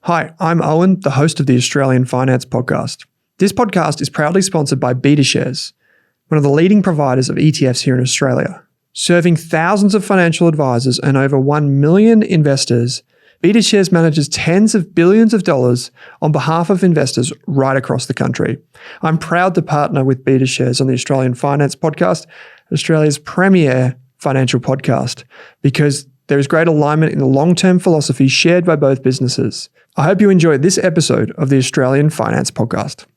Hi, I'm Owen, the host of the Australian Finance Podcast. This podcast is proudly sponsored by BetaShares, one of the leading providers of ETFs here in Australia. Serving thousands of financial advisors and over 1 million investors, BetaShares manages tens of billions of dollars on behalf of investors right across the country. I'm proud to partner with BetaShares on the Australian Finance Podcast, Australia's premier financial podcast, because there is great alignment in the long-term philosophy shared by both businesses. I hope you enjoyed this episode of the Australian Finance Podcast.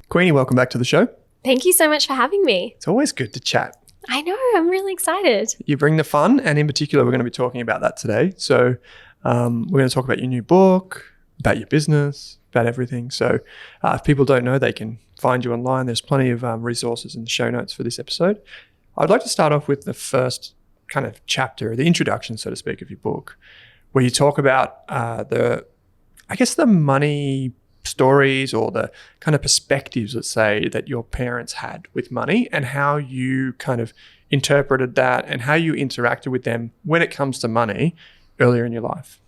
Queenie, welcome back to the show. Thank you so much for having me. It's always good to chat. I know, I'm really excited. You bring the fun, and in particular, we're going to be talking about that today. So we're going to talk about your new book, about your business, about everything. So if people don't know, they can find you online. There's plenty of resources in the show notes for this episode. I'd like to start off with the first kind of chapter, the introduction, so to speak, of your book, where you talk about the money stories or the kind of perspectives, let's say, that your parents had with money and how you kind of interpreted that and how you interacted with them when it comes to money earlier in your life.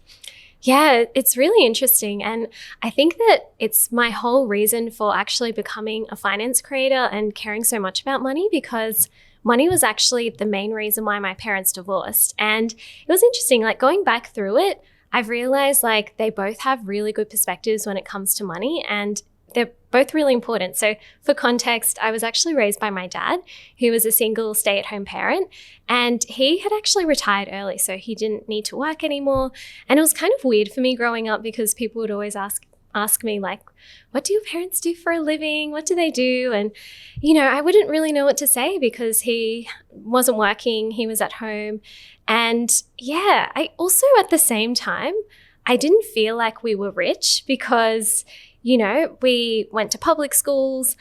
Yeah, it's really interesting. And I think that it's my whole reason for actually becoming a finance creator and caring so much about money, because money was actually the main reason why my parents divorced. And it was interesting, like going back through it, I've realized like they both have really good perspectives when it comes to money, and they're both really important. So for context, I was actually raised by my dad, who was a single stay-at-home parent, and he had actually retired early, so he didn't need to work anymore. And it was kind of weird for me growing up because people would always ask me like, what do your parents do for a living? What do they do? And, I wouldn't really know what to say because he wasn't working, he was at home. And yeah, I also at the same time, I didn't feel like we were rich because, we went to public schools.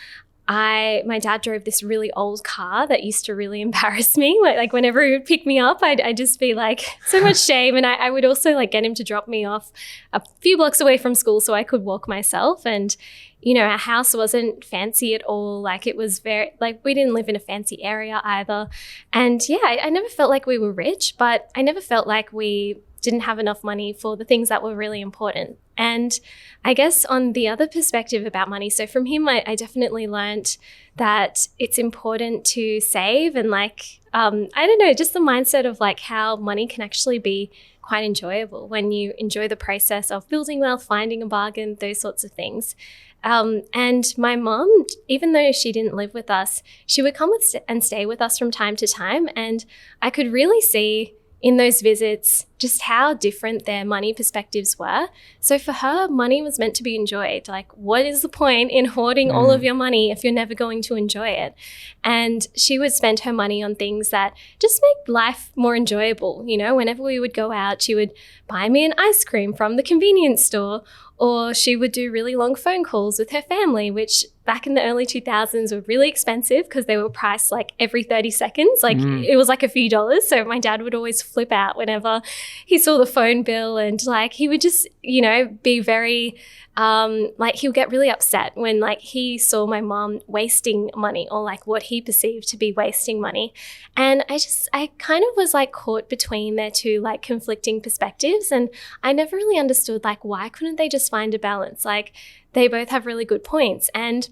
My dad drove this really old car that used to really embarrass me. Like whenever he would pick me up, I'd just be like, so much shame. And I would also like get him to drop me off a few blocks away from school so I could walk myself. And, our house wasn't fancy at all. Like it was we didn't live in a fancy area either. And yeah, I never felt like we were rich, but I never felt like we didn't have enough money for the things that were really important. And I guess on the other perspective about money, so from him, I definitely learned that it's important to save and just the mindset of like how money can actually be quite enjoyable when you enjoy the process of building wealth, finding a bargain, those sorts of things. And my mom, even though she didn't live with us, she would come and stay with us from time to time. And I could really see in those visits just how different their money perspectives were. So for her, money was meant to be enjoyed. Like, what is the point in hoarding all of your money if you're never going to enjoy it? And she would spend her money on things that just make life more enjoyable. Whenever we would go out, she would buy me an ice cream from the convenience store, or she would do really long phone calls with her family, which back in the early 2000s were really expensive because they were priced like every 30 seconds. It was like a few dollars. So my dad would always flip out whenever he saw the phone bill, and like he would just, be very he would get really upset when like he saw my mom wasting money or like what he perceived to be wasting money. And I kind of was like caught between their two like conflicting perspectives, and I never really understood like why couldn't they just find a balance? Like they both have really good points. And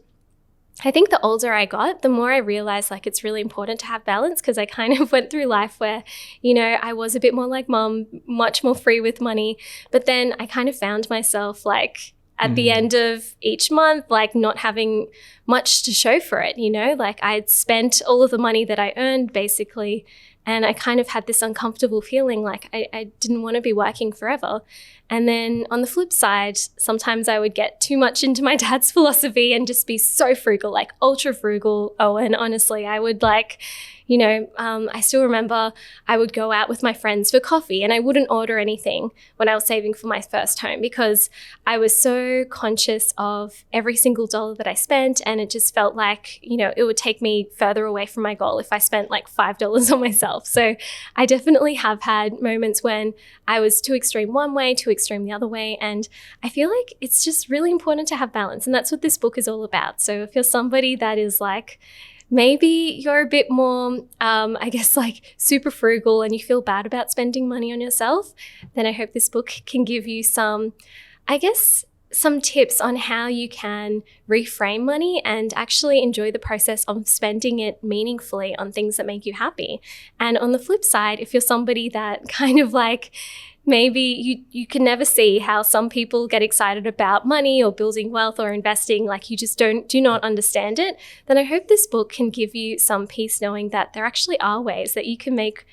I think the older I got, the more I realized like it's really important to have balance, because I kind of went through life where, I was a bit more like mom, much more free with money. But then I kind of found myself like at the end of each month, like not having much to show for it, like I'd spent all of the money that I earned basically. And I kind of had this uncomfortable feeling like I didn't want to be working forever. And then on the flip side, sometimes I would get too much into my dad's philosophy and just be so frugal, like ultra frugal. Oh, and honestly, I would like, I still remember I would go out with my friends for coffee and I wouldn't order anything when I was saving for my first home because I was so conscious of every single dollar that I spent, and it just felt like, it would take me further away from my goal if I spent like $5 on myself. So I definitely have had moments when I was too extreme one way, too extreme the other way, and I feel like it's just really important to have balance, and that's what this book is all about. So if you're somebody that is like, maybe you're a bit more, super frugal and you feel bad about spending money on yourself, then I hope this book can give you some I guess some tips on how you can reframe money and actually enjoy the process of spending it meaningfully on things that make you happy. And on the flip side, if you're somebody that kind of like maybe you can never see how some people get excited about money or building wealth or investing, like you just do not understand it, then I hope this book can give you some peace knowing that there actually are ways that you can make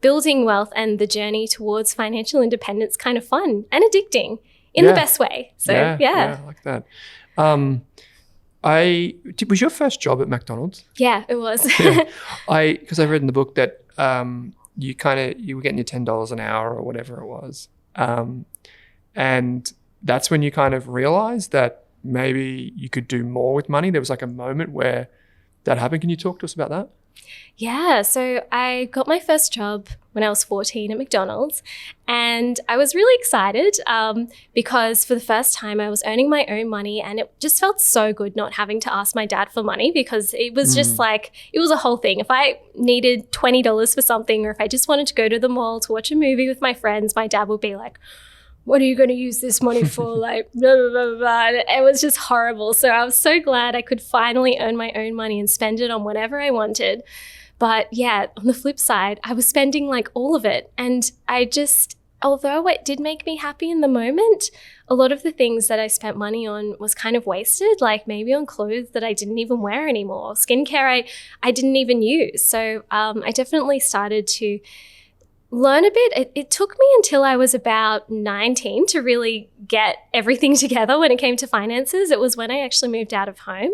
building wealth and the journey towards financial independence kind of fun and addicting in the best way. So yeah, I like that. Was your first job at McDonald's? Yeah, it was. Because I read in the book that you were getting your $10 an hour or whatever it was, and that's when you kind of realized that maybe you could do more with money. There was like a moment where that happened. Can you talk to us about that? Yeah, so I got my first job when I was 14 at McDonald's, and I was really excited because for the first time I was earning my own money, and it just felt so good not having to ask my dad for money, because it was just like, it was a whole thing. If I needed $20 for something, or if I just wanted to go to the mall to watch a movie with my friends, my dad would be like, what are you going to use this money for? Like, blah, blah, blah, blah. And it was just horrible. So I was so glad I could finally earn my own money and spend it on whatever I wanted. But yeah, on the flip side, I was spending like all of it. And although it did make me happy in the moment, a lot of the things that I spent money on was kind of wasted, like maybe on clothes that I didn't even wear anymore. Skincare I didn't even use. So I definitely started to learn a bit. It took me until I was about 19 to really get everything together when it came to finances. It was when I actually moved out of home,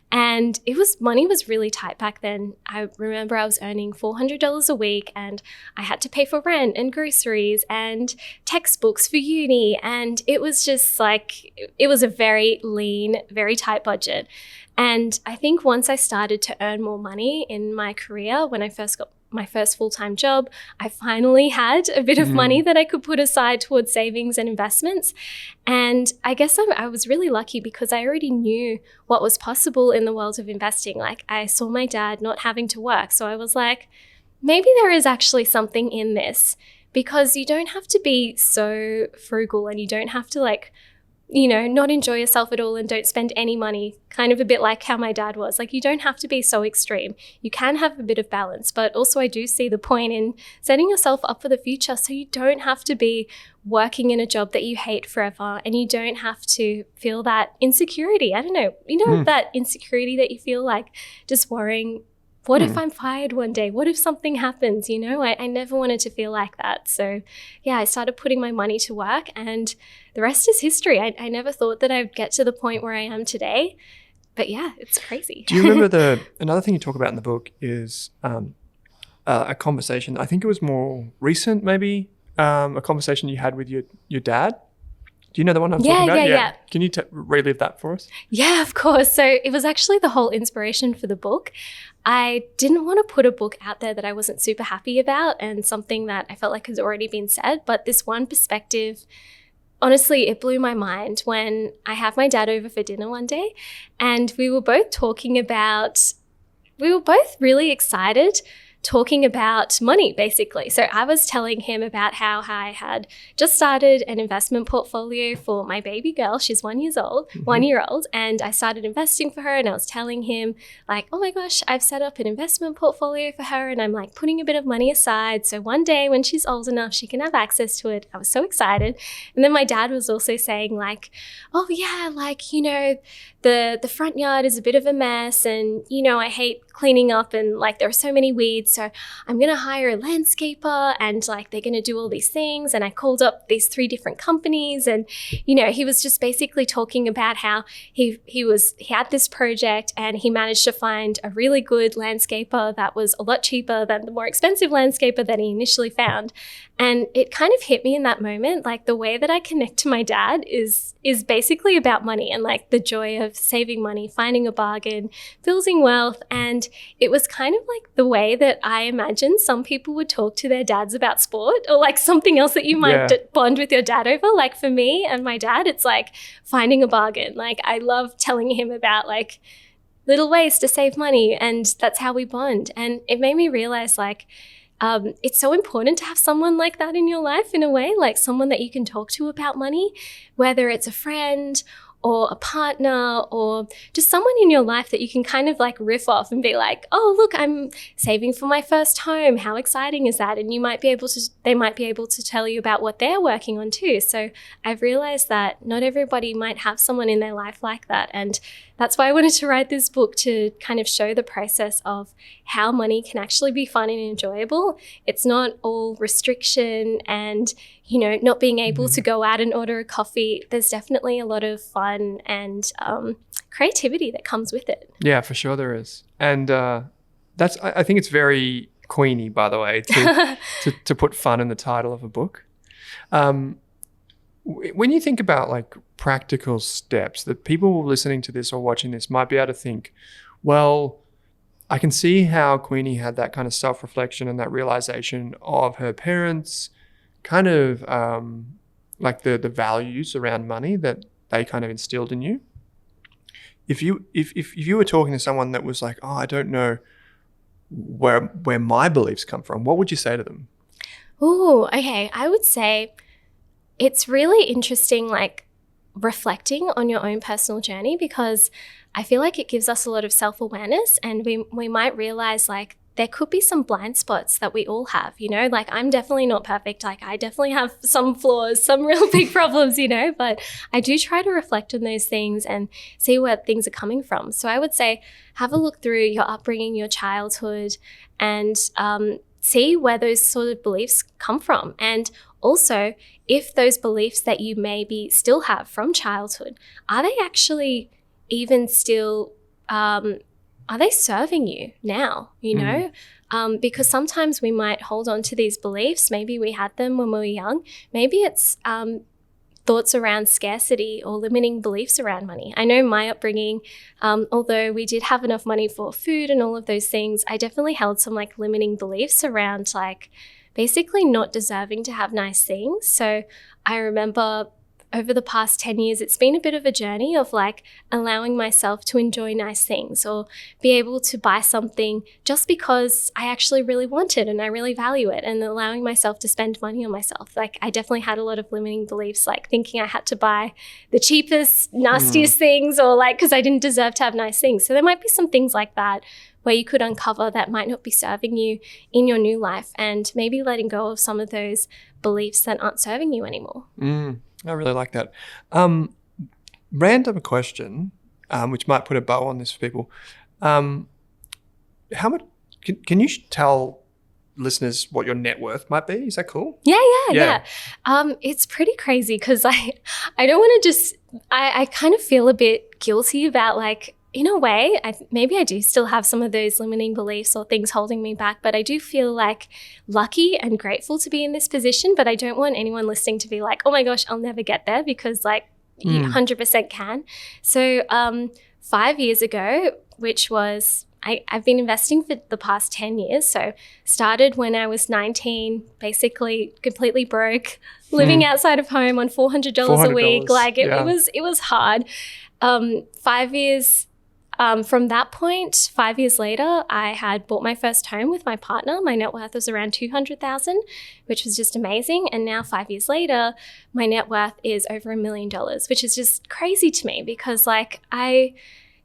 and money was really tight back then. I remember I was earning $400 a week, and I had to pay for rent and groceries and textbooks for uni, and it was just like, it was a very lean, very tight budget. And I think once I started to earn more money in my career, when I first got my first full-time job, I finally had a bit of money that I could put aside towards savings and investments. And I guess I was really lucky because I already knew what was possible in the world of investing. Like, I saw my dad not having to work. So I was like, maybe there is actually something in this, because you don't have to be so frugal, and you don't have to not enjoy yourself at all and don't spend any money, kind of a bit like how my dad was. Like, you don't have to be so extreme. You can have a bit of balance, but also I do see the point in setting yourself up for the future, so you don't have to be working in a job that you hate forever, and you don't have to feel that insecurity. I don't know, that insecurity that you feel, like just worrying, what if I'm fired one day? What if something happens? I never wanted to feel like that. So yeah, I started putting my money to work, and the rest is history. I never thought that I'd get to the point where I am today. But yeah, it's crazy. Do you remember another thing you talk about in the book is a conversation, I think it was more recent maybe, a conversation you had with your dad? Do you know the one I'm talking about? Yeah. Can you relive that for us? Yeah, of course. So it was actually the whole inspiration for the book. I didn't want to put a book out there that I wasn't super happy about and something that I felt like has already been said. But this one perspective, honestly, it blew my mind when I had my dad over for dinner one day, and we were both really excited talking about money, basically. So I was telling him about how I had just started an investment portfolio for my baby girl. She's 1 year old, and I started investing for her, and I was telling him like, oh my gosh, I've set up an investment portfolio for her, and I'm like putting a bit of money aside, so one day when she's old enough, she can have access to it. I was so excited. And then my dad was also saying like, oh yeah, like, the front yard is a bit of a mess, and I hate cleaning up, and like there are so many weeds, so I'm gonna hire a landscaper, and like they're gonna do all these things. And I called up these 3 different companies, and he was just basically talking about how he had this project, and he managed to find a really good landscaper that was a lot cheaper than the more expensive landscaper that he initially found. And it kind of hit me in that moment, like the way that I connect to my dad is basically about money, and like the joy of saving money, finding a bargain, building wealth. And it was kind of like the way that I imagine some people would talk to their dads about sport, or like something else that you might bond with your dad over. Like for me and my dad, it's like finding a bargain. Like I love telling him about like little ways to save money, and that's how we bond. And it made me realize like it's so important to have someone like that in your life in a way, like someone that you can talk to about money, whether it's a friend or a partner or just someone in your life that you can kind of like riff off and be like, oh, look, I'm saving for my first home. How exciting is that? And they might be able to tell you about what they're working on too. So I've realized that not everybody might have someone in their life like that. And that's why I wanted to write this book, to kind of show the process of how money can actually be fun and enjoyable. It's not all restriction and, not being able to go out and order a coffee. There's definitely a lot of fun and creativity that comes with it. Yeah, for sure there is. And I think it's very Queenie, by the way, to put fun in the title of a book. When you think about like practical steps that people listening to this or watching this might be able to think, well, I can see how Queenie had that kind of self-reflection and that realization of her parents kind of like the values around money that they kind of instilled in you. If you were talking to someone that was like, oh, I don't know where my beliefs come from, what would you say to them? Oh, okay. I would say it's really interesting, like reflecting on your own personal journey, because I feel like it gives us a lot of self-awareness, and we might realize like there could be some blind spots that we all have, like I'm definitely not perfect. Like I definitely have some flaws, some real big problems, but I do try to reflect on those things and see where things are coming from. So I would say have a look through your upbringing, your childhood, and see where those sort of beliefs come from. And also, if those beliefs that you maybe still have from childhood, are they actually even still, are they serving you now, because sometimes we might hold on to these beliefs. Maybe we had them when we were young. Maybe it's thoughts around scarcity or limiting beliefs around money. I know my upbringing, although we did have enough money for food and all of those things, I definitely held some like limiting beliefs around like basically not deserving to have nice things. So I remember over the past 10 years, it's been a bit of a journey of like allowing myself to enjoy nice things or be able to buy something just because I actually really want it and I really value it, and allowing myself to spend money on myself. Like I definitely had a lot of limiting beliefs, like thinking I had to buy the cheapest, nastiest things, or like because I didn't deserve to have nice things. So there might be some things like that where you could uncover that might not be serving you in your new life, and maybe letting go of some of those beliefs that aren't serving you anymore. I really like that. Random question, which might put a bow on this for people. How much can you tell listeners what your net worth might be? Is that cool? Yeah. It's pretty crazy because I don't want to just, I kind of feel a bit guilty about like, in a way, maybe I do still have some of those limiting beliefs or things holding me back, but I do feel like lucky and grateful to be in this position. But I don't want anyone listening to be like, oh my gosh, I'll never get there, because like you 100% can. So 5 years ago, which was, I've been investing for the past 10 years. So started when I was 19, basically completely broke, living outside of home on $400 a week. Like it was hard. 5 years from that point, 5 years later, I had bought my first home with my partner. My net worth was around $200,000, which was just amazing. And now 5 years later, my net worth is over $1 million, which is just crazy to me, because like I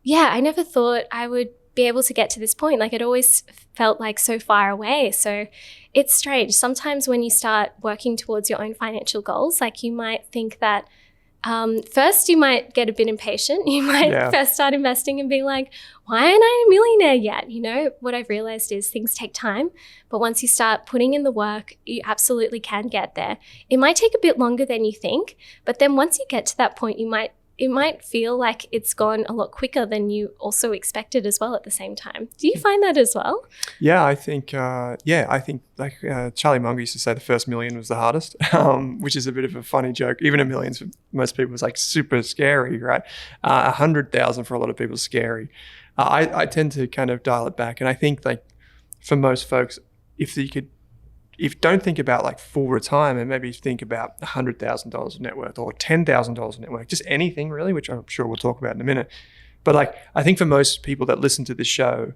never thought I would be able to get to this point. Like it always felt like so far away. So it's strange. Sometimes when you start working towards your own financial goals, like you might think that first you might get a bit impatient. You might first start investing and be like, why aren't I a millionaire yet? What I've realized is things take time, but once you start putting in the work, you absolutely can get there. It might take a bit longer than you think, but then once you get to that point, it might feel like it's gone a lot quicker than you also expected as well at the same time. Do you find that as well? Yeah, I think like Charlie Munger used to say the first million was the hardest, which is a bit of a funny joke. Even a million for most people is like super scary, right? 100,000 for a lot of people is scary. I tend to kind of dial it back. And I think like for most folks, if don't think about like full retirement, maybe think about $100,000 of net worth or $10,000 of net worth, just anything really, which I'm sure we'll talk about in a minute. But like, I think for most people that listen to this show,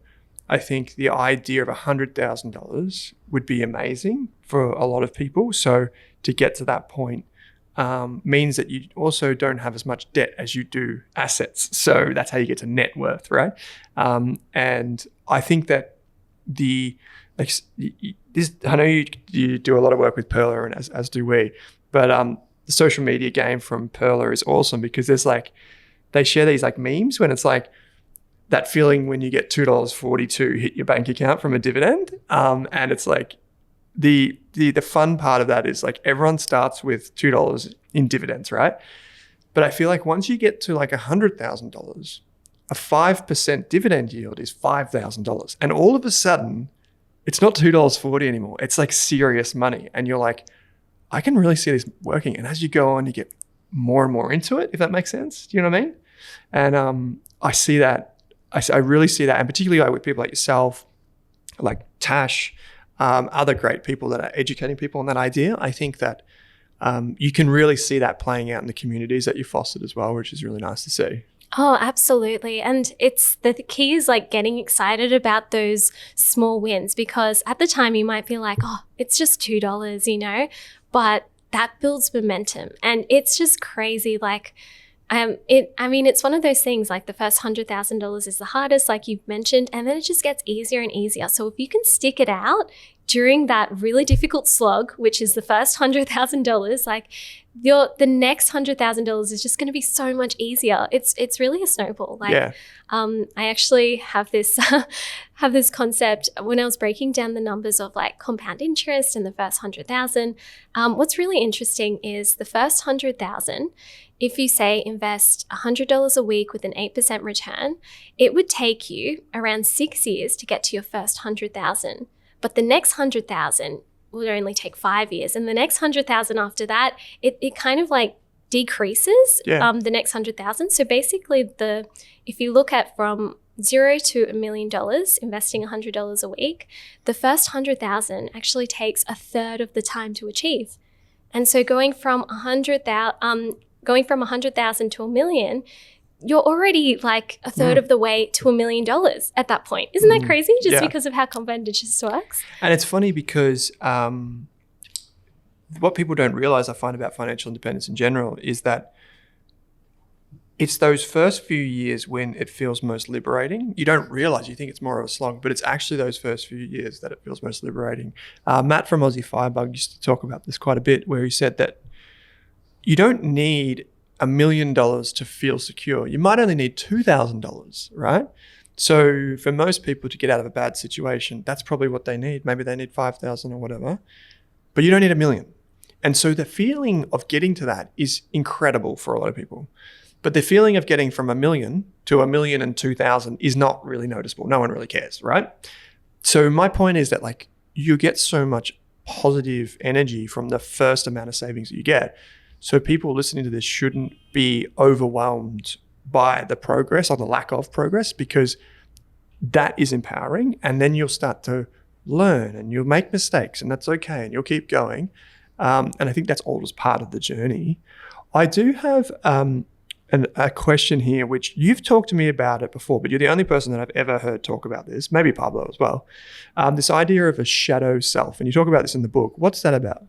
I think the idea of $100,000 would be amazing for a lot of people. So to get to that point means that you also don't have as much debt as you do assets. So that's how you get to net worth, right? And I think that I know you do a lot of work with Perla, and as do we, but the social media game from Perla is awesome because there's they share these memes when it's that feeling when you get $2.42 hit your bank account from a dividend, and it's the fun part of that is everyone starts with $2 in dividends, right? But I feel once you get to $100,000, a 5% dividend yield is $5,000, and all of a sudden it's not $2.40 anymore. It's serious money, and you're I can really see this working. And as you go on, you get more and more into it, if that makes sense. Do you know what I mean? And I see that. I really see that, and particularly with people like yourself, like Tash, other great people that are educating people on that idea. I think that you can really see that playing out in the communities that you fostered as well, which is really nice to see. Oh, absolutely. And it's the key is getting excited about those small wins, because at the time you might feel it's just $2, but that builds momentum, and it's just crazy. It's one of those things, the first $100,000 is the hardest, like you've mentioned, and then it just gets easier and easier. So if you can stick it out during that really difficult slog, which is the first $100,000, the next $100,000 is just going to be so much easier. It's really a snowball. I actually have this concept when I was breaking down the numbers of compound interest and the first 100,000. What's really interesting is the first 100,000. If you say invest $100 a week with an 8% return, it would take you around 6 years to get to your first 100,000. But the next 100,000 will only take 5 years. And the next 100,000 after that, it kind of decreases the next 100,000. So basically if you look at from $0 to $1 million, investing $100 a week, the first 100,000 actually takes a third of the time to achieve. And so going from 100,000 to $1 million, you're already a third of the way to $1 million at that point. Isn't that crazy? Just because of how compound interest works. And it's funny because what people don't realize, I find, about financial independence in general is that it's those first few years when it feels most liberating. You don't realize, you think it's more of a slog, but it's actually those first few years that it feels most liberating. Matt from Aussie Firebug used to talk about this quite a bit, where he said that you don't need $1 million to feel secure. You might only need $2,000, right? So for most people to get out of a bad situation, that's probably what they need. Maybe they need 5,000 or whatever, but you don't need $1 million. And so the feeling of getting to that is incredible for a lot of people. But the feeling of getting from $1 million to $1,002,000 is not really noticeable. No one really cares, right? So my point is that you get so much positive energy from the first amount of savings that you get. So people listening to this shouldn't be overwhelmed by the progress or the lack of progress, because that is empowering. And then you'll start to learn and you'll make mistakes, and that's okay, and you'll keep going. And I think that's all just part of the journey. I do have a question here, which you've talked to me about it before, but you're the only person that I've ever heard talk about this, maybe Pablo as well. This idea of a shadow self, and you talk about this in the book. What's that about?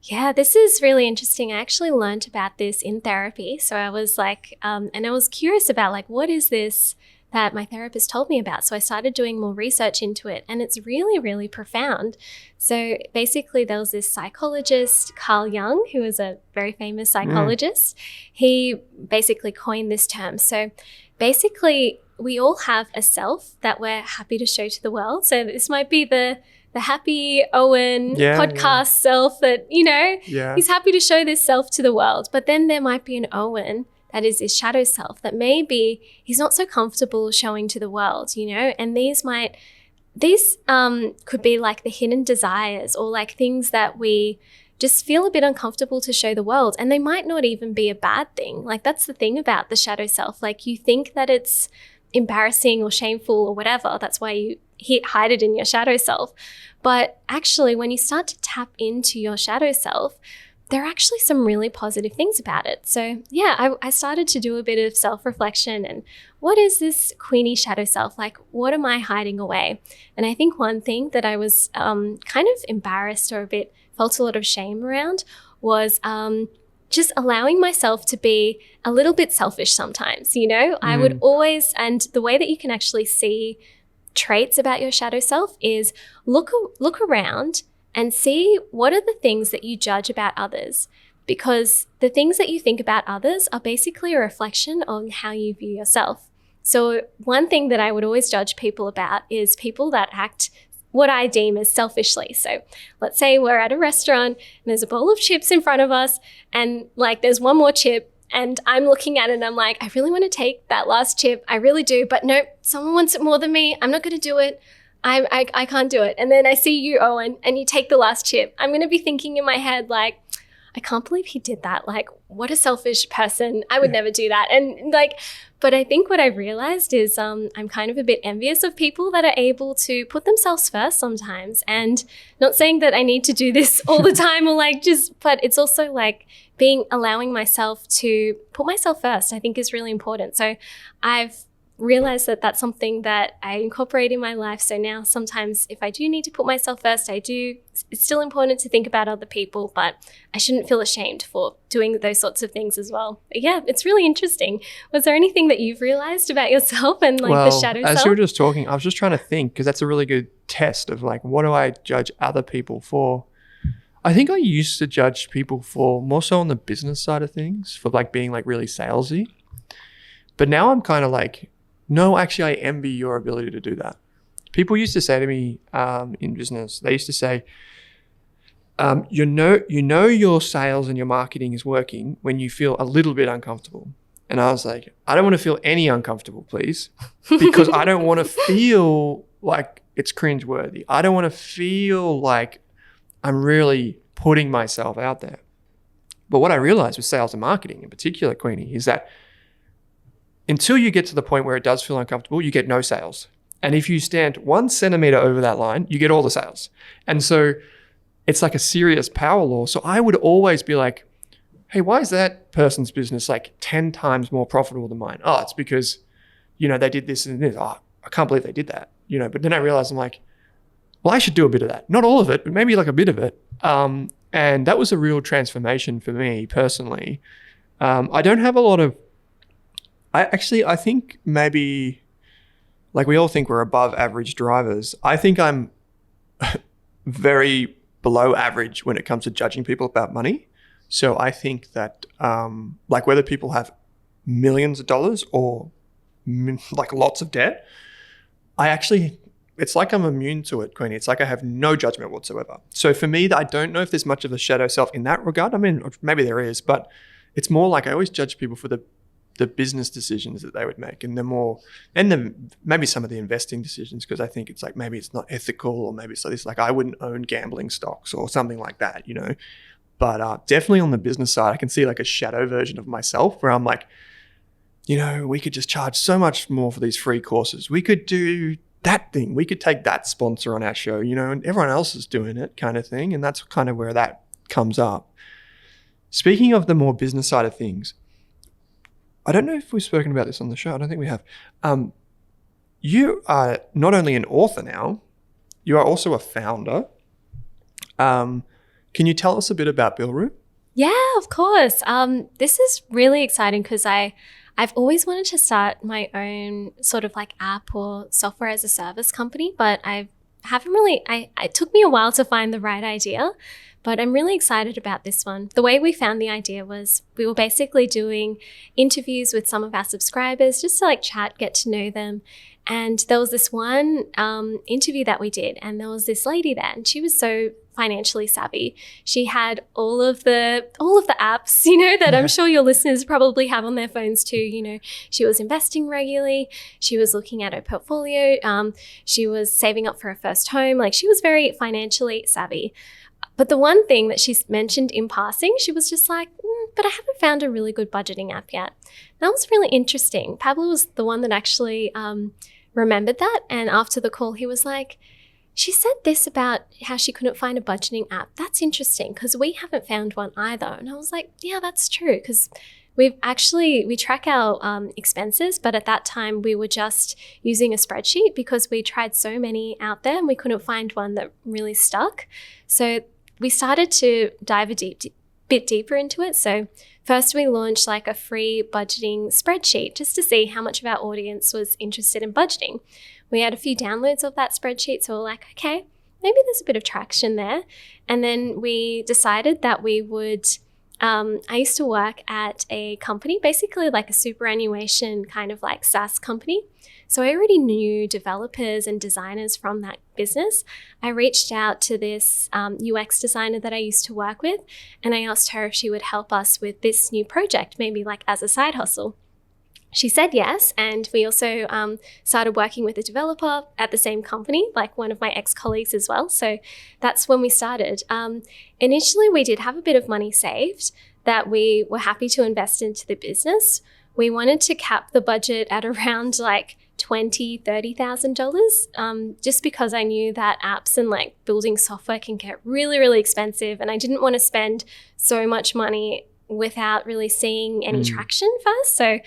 Yeah, this is really interesting. I actually learned about this in therapy. So I was and I was curious about what is this that my therapist told me about. So I started doing more research into it, and it's really, really profound. So basically there was this psychologist, Carl Jung, who was a very famous psychologist. He basically coined this term. So basically we all have a self that we're happy to show to the world. So this might be the happy Owen podcast self that, he's happy to show this self to the world. But then there might be an Owen that is his shadow self that maybe he's not so comfortable showing to the world, and these could be the hidden desires, or things that we just feel a bit uncomfortable to show the world. And they might not even be a bad thing. That's the thing about the shadow self. You think that it's embarrassing or shameful or whatever. That's why you hide it in your shadow self. But actually, when you start to tap into your shadow self, there are actually some really positive things about it. So yeah, I started to do a bit of self-reflection and what is this Queenie shadow self? Like, what am I hiding away? And I think one thing that I was kind of embarrassed or felt a lot of shame around was just allowing myself to be a little bit selfish sometimes, I would always, and the way that you can actually see traits about your shadow self is look around and see what are the things that you judge about others, because the things that you think about others are basically a reflection on how you view yourself. So one thing that I would always judge people about is people that act what I deem as selfishly. So let's say we're at a restaurant and there's a bowl of chips in front of us and like there's one more chip and I'm looking at it and I'm like, I really want to take that last chip. I really do. But nope, someone wants it more than me. I'm not going to do it. I can't do it. And then I see you, Owen, and you take the last chip. I'm going to be thinking in my head like, I can't believe he did that. Like, what a selfish person. I would never do that. And but I think what I've realized is I'm kind of a bit envious of people that are able to put themselves first sometimes. And not saying that I need to do this all the time or but it's also like allowing myself to put myself first, I think is really important. So I've realize that that's something that I incorporate in my life. So now sometimes if I do need to put myself first, it's still important to think about other people, but I shouldn't feel ashamed for doing those sorts of things as well. But yeah, it's really interesting. Was there anything that you've realized about yourself and the shadow self? As you were just talking, I was just trying to think, because that's a really good test of what do I judge other people for? I think I used to judge people for more so on the business side of things, for being really salesy. But now I'm kind of no, actually, I envy your ability to do that. People used to say to me in business, they used to say, you know your sales and your marketing is working when you feel a little bit uncomfortable. And I was like, I don't want to feel any uncomfortable, please, because I don't want to feel like it's cringeworthy. I don't want to feel like I'm really putting myself out there. But what I realized with sales and marketing in particular, Queenie, is that until you get to the point where it does feel uncomfortable, you get no sales. And if you stand 1 centimeter over that line, you get all the sales. And so it's like a serious power law. So I would always be like, hey, why is that person's business 10 times more profitable than mine? Oh, it's because, they did this and this. Oh, I can't believe they did that. But then I realized I'm like, well, I should do a bit of that. Not all of it, but maybe a bit of it. And that was a real transformation for me personally. I don't have a lot of, I think maybe we all think we're above average drivers. I think I'm very below average when it comes to judging people about money. So I think that whether people have millions of dollars or lots of debt, it's like I'm immune to it, Queenie. It's like I have no judgment whatsoever. So for me, I don't know if there's much of a shadow self in that regard. I mean, maybe there is, but it's more I always judge people for the business decisions that they would make, and maybe some of the investing decisions, because I think it's maybe it's not ethical, or maybe it's this I wouldn't own gambling stocks or something like that, But definitely on the business side, I can see a shadow version of myself where I'm we could just charge so much more for these free courses. We could do that thing. We could take that sponsor on our show, and everyone else is doing it kind of thing. And that's kind of where that comes up. Speaking of the more business side of things, I don't know if we've spoken about this on the show. I don't think we have. You are not only an author now, you are also a founder. Can you tell us a bit about Billroo? Yeah, of course. This is really exciting because I've always wanted to start my own sort of app or software as a service company, but I haven't really, it took me a while to find the right idea, but I'm really excited about this one. The way we found the idea was we were basically doing interviews with some of our subscribers just to chat, get to know them. And there was this one interview that we did, and there was this lady there, and she was so financially savvy. She had all of the apps, that I'm sure your listeners probably have on their phones too. She was investing regularly. She was looking at her portfolio. She was saving up for her first home. She was very financially savvy. But the one thing that she mentioned in passing, she was just but I haven't found a really good budgeting app yet. That was really interesting. Pablo was the one that actually remembered that. And after the call, he was like, she said this about how she couldn't find a budgeting app. That's interesting because we haven't found one either. And I was like, yeah, that's true, because we track our expenses, but at that time we were just using a spreadsheet because we tried so many out there and we couldn't find one that really stuck. So we started to dive bit deeper into it. So first we launched like a free budgeting spreadsheet just to see how much of our audience was interested in budgeting. We had a few downloads of that spreadsheet, so we're like, okay, maybe there's a bit of traction there. And then we decided that we would, I used to work at a company, basically like a superannuation kind of like SaaS company. So I already knew developers and designers from that business. I reached out to this UX designer that I used to work with, and I asked her if she would help us with this new project, maybe like as a side hustle. She said yes, and we also started working with a developer at the same company, like one of my ex-colleagues as well. So that's when we started. Initially, we did have a bit of money saved that we were happy to invest into the business. We wanted to cap the budget at around like $20,000, $30,000, just because I knew that apps and like building software can get really, really expensive, and I didn't want to spend so much money without really seeing any traction first. So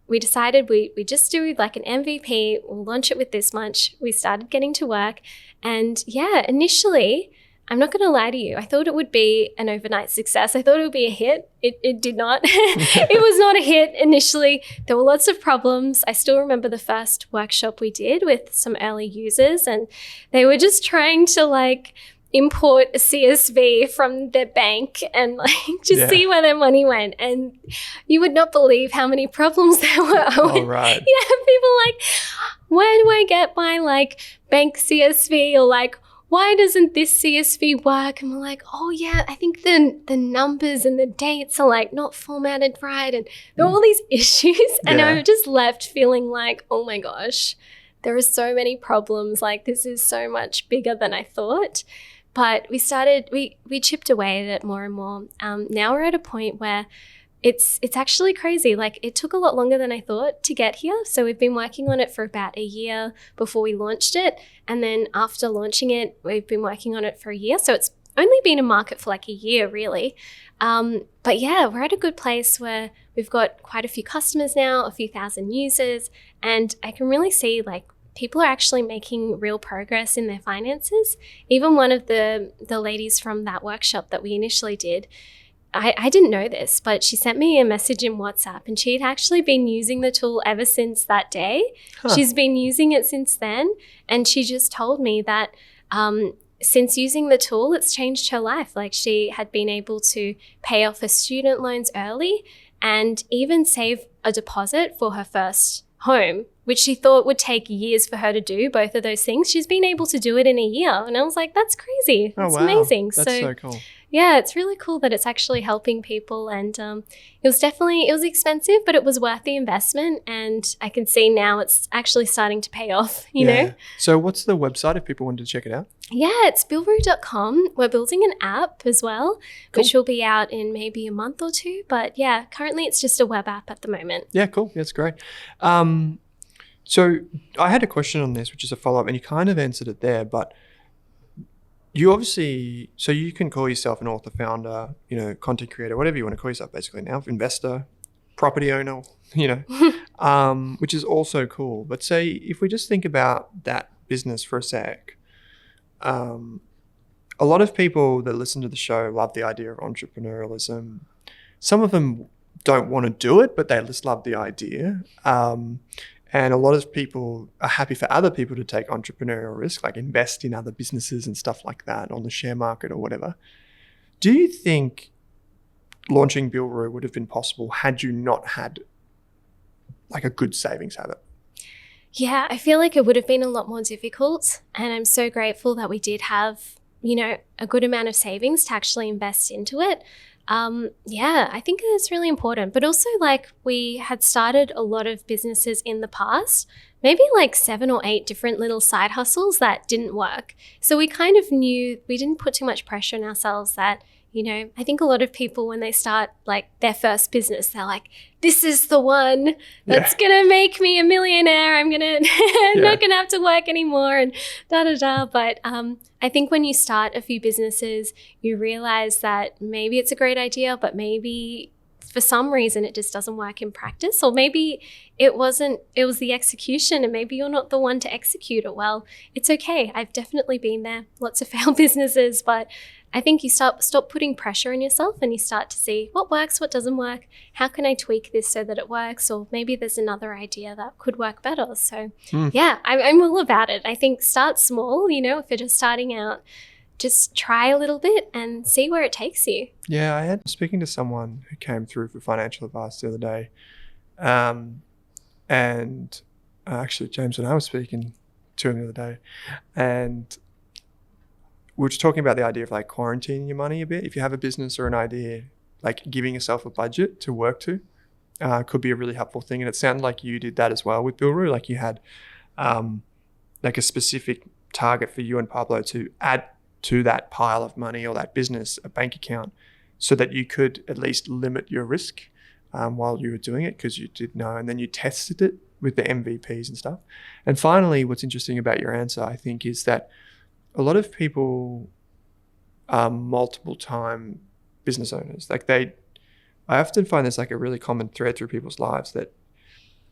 we decided we just do like an MVP, we'll launch it with this much. We started getting to work, and yeah, initially, I'm not going to lie to you, I thought it would be an overnight success. I thought it would be a hit. It did not. It was not a hit initially. There were lots of problems. I still remember the first workshop we did with some early users, and they were just trying to like import a CSV from their bank and like just see where their money went. And you would not believe how many problems there were. Oh, right. Yeah, people like, where do I get my like bank CSV, or like, why doesn't this CSV work? And we're like, oh yeah, I think the numbers and the dates are like not formatted right. And there were all these issues. And I just left feeling like, oh my gosh, there are so many problems. Like this is so much bigger than I thought. But we chipped away at it more and more. Now we're at a point where it's actually crazy. Like it took a lot longer than I thought to get here. So we've been working on it for about a year before we launched it. And then after launching it, we've been working on it for a year. So it's only been in market for like a year really. But yeah, we're at a good place where we've got quite a few customers now, a few thousand users. And I can really see like people are actually making real progress in their finances. Even one of the ladies from that workshop that we initially did, I didn't know this, but she sent me a message in WhatsApp, and she had actually been using the tool ever since that day. She's been using it since then, and she just told me that since using the tool, it's changed her life. Like she had been able to pay off her student loans early and even save a deposit for her first home, which she thought would take years for her to do, both of those things. She's been able to do it in a year. And I was like, that's crazy. That's amazing. That's so cool. Yeah, it's really cool that it's actually helping people. And it was expensive, but it was worth the investment. And I can see now it's actually starting to pay off, you know? So what's the website if people wanted to check it out? Yeah, it's billroo.com. We're building an app as well, which will be out in maybe a month or two. But yeah, currently it's just a web app at the moment. Yeah, cool. That's great. So I had a question on this, which is a follow-up, and you kind of answered it there, but you obviously, so you can call yourself an author, founder, you know, content creator, whatever you want to call yourself basically now, investor, property owner, you know, which is also cool. But say, if we just think about that business for a sec, a lot of people that listen to the show love the idea of entrepreneurialism. Some of them don't want to do it, but they just love the idea. And a lot of people are happy for other people to take entrepreneurial risk, like invest in other businesses and stuff like that on the share market or whatever. Do you think launching Billroo would have been possible had you not had like a good savings habit? Yeah, I feel like it would have been a lot more difficult. And I'm so grateful that we did have, you know, a good amount of savings to actually invest into it. Yeah, I think it's really important. But also, like, we had started a lot of businesses in the past, maybe like 7 or 8 different little side hustles that didn't work. So we kind of knew we didn't put too much pressure on ourselves that, You know, I think a lot of people, when they start like their first business, they're like, this is the one that's going to make me a millionaire. I'm not going to have to work anymore and da da da. But I think when you start a few businesses, you realize that maybe it's a great idea, but maybe for some reason it just doesn't work in practice, or maybe it was the execution and maybe you're not the one to execute it well. It's okay. I've definitely been there, lots of failed businesses, but I think you stop putting pressure on yourself and you start to see what works, what doesn't work, how can I tweak this so that it works, or maybe there's another idea that could work better. So yeah, I'm all about it. I think start small, you know, if you're just starting out, just try a little bit and see where it takes you. Yeah, I had speaking to someone who came through for financial advice the other day. And actually James and I were speaking to him the other day, and we were just talking about the idea of like quarantining your money a bit. If you have a business or an idea, like giving yourself a budget to work to could be a really helpful thing. And it sounded like you did that as well with Billroo. Like you had like a specific target for you and Pablo to add to that pile of money or that business, a bank account, so that you could at least limit your risk while you were doing it, because you did know, and then you tested it with the MVPs and stuff. And finally, what's interesting about your answer, I think, is that a lot of people are multiple time business owners. Like I often find there's like a really common thread through people's lives that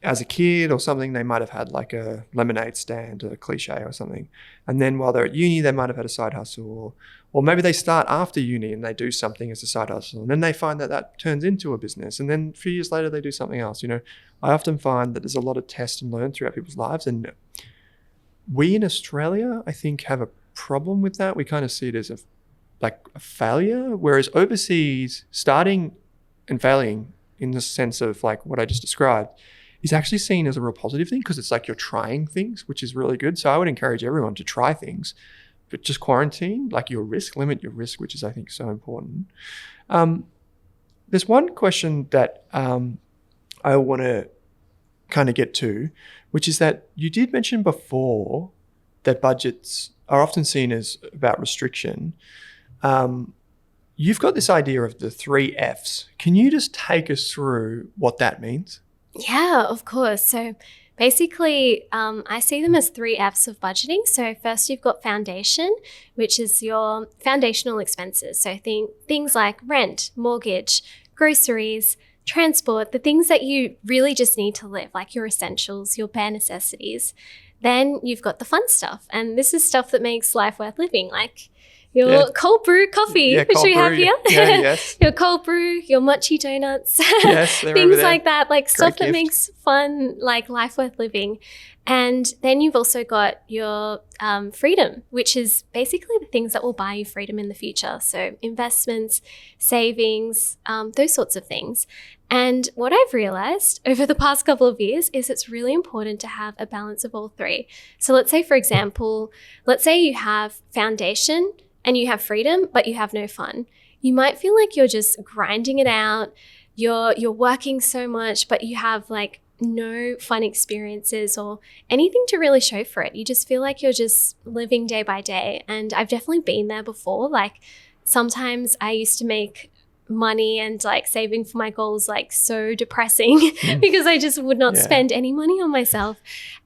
as a kid or something, they might have had like a lemonade stand, a cliche or something. And then while they're at uni, they might have had a side hustle, or maybe they start after uni and they do something as a side hustle. And then they find that turns into a business. And then a few years later, they do something else. You know, I often find that there's a lot of test and learn throughout people's lives. And we in Australia, I think, have a problem with that. We kind of see it as a failure, whereas overseas, starting and failing in the sense of like what I just described is actually seen as a real positive thing, because it's like you're trying things, which is really good. So I would encourage everyone to try things, but just quarantine, like limit your risk, which is, I think, so important. There's one question that I want to kind of get to, which is that you did mention before that budgets are often seen as about restriction. You've got this idea of the 3 Fs. Can you just take us through what that means? Yeah, of course. So basically, I see them as 3 Fs of budgeting. So first you've got foundation, which is your foundational expenses. So things like rent, mortgage, groceries, transport, the things that you really just need to live, like your essentials, your bare necessities. Then you've got the fun stuff. And this is stuff that makes life worth living, like your cold brew coffee, which we have here. Yeah, yes. Your cold brew, your mochi donuts, yes, things like that, like stuff that makes fun, like life worth living. And then you've also got your freedom, which is basically the things that will buy you freedom in the future. So investments, savings, those sorts of things. And what I've realized over the past couple of years is it's really important to have a balance of all 3. So let's say, for example, you have foundation and you have freedom, but you have no fun. You might feel like you're just grinding it out. You're working so much, but you have like no fun experiences or anything to really show for it. You just feel like you're just living day by day. And I've definitely been there before. Like sometimes I used to make money and like saving for my goals like so depressing because I just would not spend any money on myself.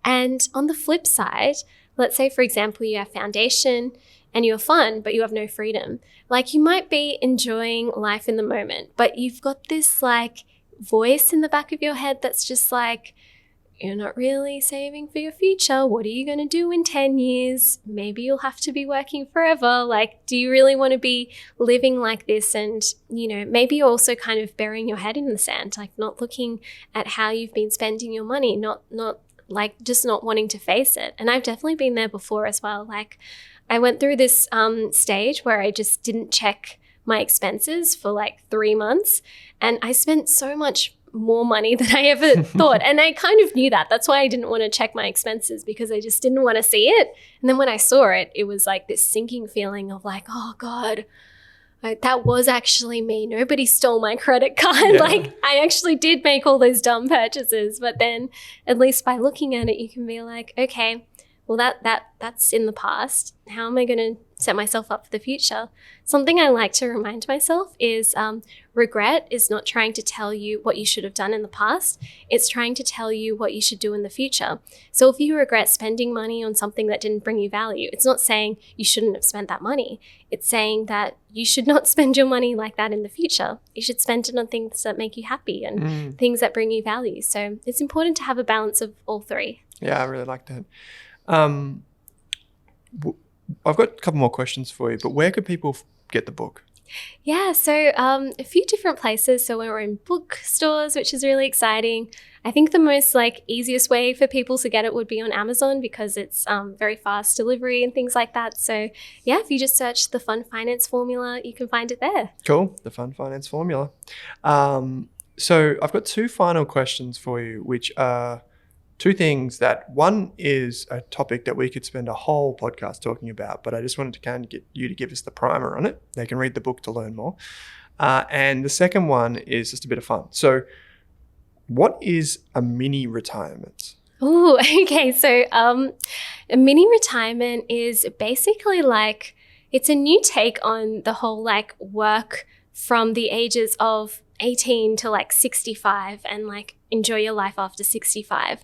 And on the flip side, let's say, for example, you have foundation and you're fun, but you have no freedom. Like you might be enjoying life in the moment, but you've got this like voice in the back of your head that's just like, you're not really saving for your future. What are you going to do in 10 years? Maybe you'll have to be working forever. Like, do you really want to be living like this? And, you know, maybe you're also kind of burying your head in the sand, like not looking at how you've been spending your money, not like just not wanting to face it. And I've definitely been there before as well. Like I went through this stage where I just didn't check my expenses for like 3 months, and I spent so much more money than I ever thought. And I kind of knew that. That's why I didn't want to check my expenses, because I just didn't want to see it. And then when I saw it, it was like this sinking feeling of like, oh God, that was actually me. Nobody stole my credit card. Yeah. Like I actually did make all those dumb purchases. But then at least by looking at it, you can be like, okay, well, that's in the past. How am I going to set myself up for the future? Something I like to remind myself is regret is not trying to tell you what you should have done in the past. It's trying to tell you what you should do in the future. So if you regret spending money on something that didn't bring you value, it's not saying you shouldn't have spent that money. It's saying that you should not spend your money like that in the future. You should spend it on things that make you happy and things that bring you value. So it's important to have a balance of all three. Yeah, I really like that. I've got a couple more questions for you, but where could people get the book? Yeah, so a few different places. So we're in bookstores, which is really exciting. I think the most easiest way for people to get it would be on Amazon because it's very fast delivery and things like that. So yeah, if you just search the Fun Finance Formula, you can find it there. Cool, the Fun Finance Formula. So I've got two final questions for you, which are two things that one is a topic that we could spend a whole podcast talking about, but I just wanted to kind of get you to give us the primer on it. They can read the book to learn more. And the second one is just a bit of fun. So what is a mini retirement? Oh, okay. So a mini retirement is basically it's a new take on the whole work from the ages of 18 to 65 and enjoy your life after 65.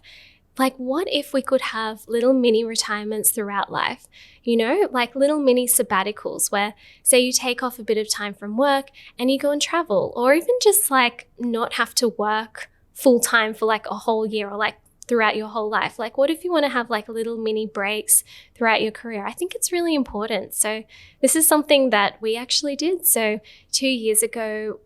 What if we could have little mini retirements throughout life? Little mini sabbaticals where, say, you take off a bit of time from work and you go and travel, or even just not have to work full time for a whole year or throughout your whole life. What if you want to have little mini breaks throughout your career? I think it's really important. So this is something that we actually did. So 2 years ago,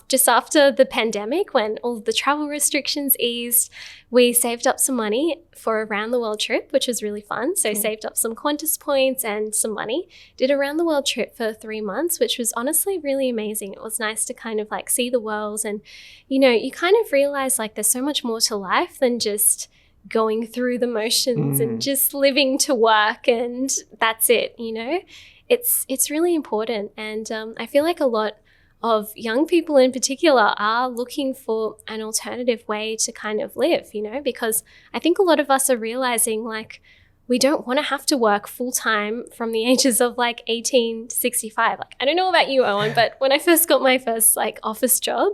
just after the pandemic, when all the travel restrictions eased, we saved up some money for a round the world trip, which was really fun. So saved up some Qantas points and some money, did a round the world trip for 3 months, which was honestly really amazing. It was nice to kind of see the world and, you kind of realize there's so much more to life than just going through the motions and just living to work and that's it, It's really important. And I feel a lot of young people in particular are looking for an alternative way to kind of live, because I think a lot of us are realizing we don't want to have to work full time from the ages of 18 to 65. I don't know about you, Owen, but when I first got my first office job,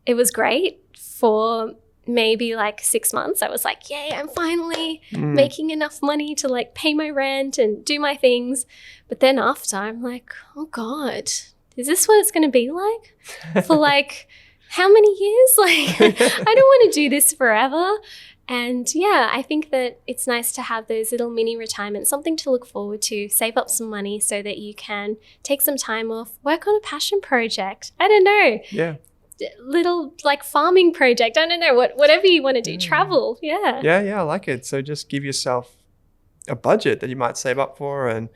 it was great for maybe 6 months. I was yay, I'm finally making enough money to pay my rent and do my things. But then after I'm oh God, is this what it's going to be for how many years? I don't want to do this forever. And yeah, I think that it's nice to have those little mini retirements, something to look forward to, save up some money so that you can take some time off, work on a passion project. I don't know. Yeah. Little farming project. I don't know, whatever you want to do, travel. Yeah. Yeah, I like it. So just give yourself a budget that you might save up for, and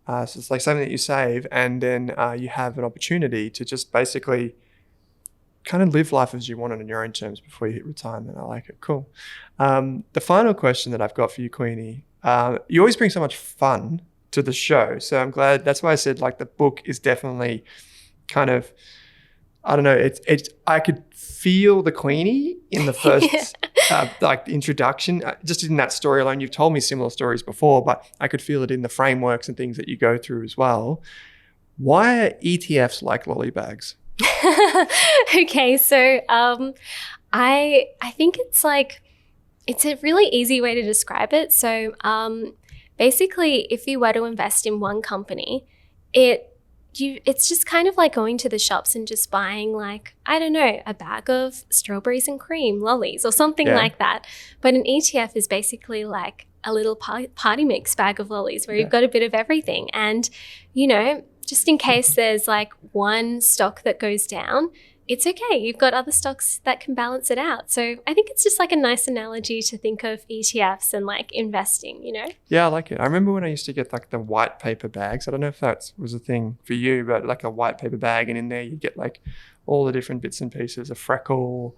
so it's something that you save, and then you have an opportunity to just basically kind of live life as you want it on your own terms before you hit retirement. I like it. Cool. The final question that I've got for you, Queenie, you always bring so much fun to the show. So I'm glad, that's why I said the book is definitely kind of, I don't know, it's I could feel the Queenie in the first introduction. Just in that story alone, you've told me similar stories before, but I could feel it in the frameworks and things that you go through as well. Why are ETFs like lolly bags? Okay, so I think it's it's a really easy way to describe it. So basically, if you were to invest in one company, it's just kind of going to the shops and just buying I don't know, a bag of strawberries and cream lollies or something like that. But an ETF is basically a little party mix bag of lollies where you've got a bit of everything. And, just in case there's one stock that goes down, it's okay. You've got other stocks that can balance it out. So I think it's just a nice analogy to think of ETFs and investing, Yeah, I like it. I remember when I used to get the white paper bags. I don't know if that was a thing for you, but a white paper bag, and in there you get all the different bits and pieces, a freckle,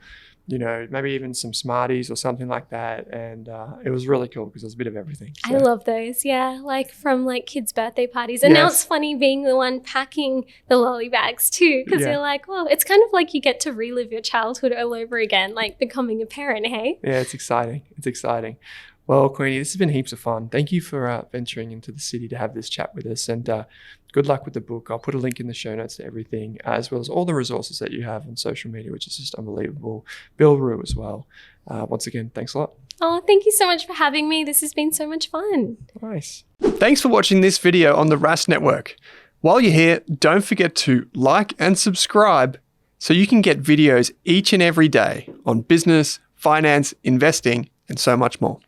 maybe even some Smarties or something like that. And it was really cool because there's a bit of everything. So. I love those. Yeah. From kids' birthday parties. And now it's funny being the one packing the lolly bags too, because you're well, it's kind of you get to relive your childhood all over again, becoming a parent, hey? Yeah, it's exciting. It's exciting. Well, Queenie, this has been heaps of fun. Thank you for venturing into the city to have this chat with us, and good luck with the book. I'll put a link in the show notes to everything, as well as all the resources that you have on social media, which is just unbelievable. Billroo as well. Once again, thanks a lot. Oh, thank you so much for having me. This has been so much fun. Nice. Thanks for watching this video on the Rask Network. While you're here, don't forget to like and subscribe so you can get videos each and every day on business, finance, investing, and so much more.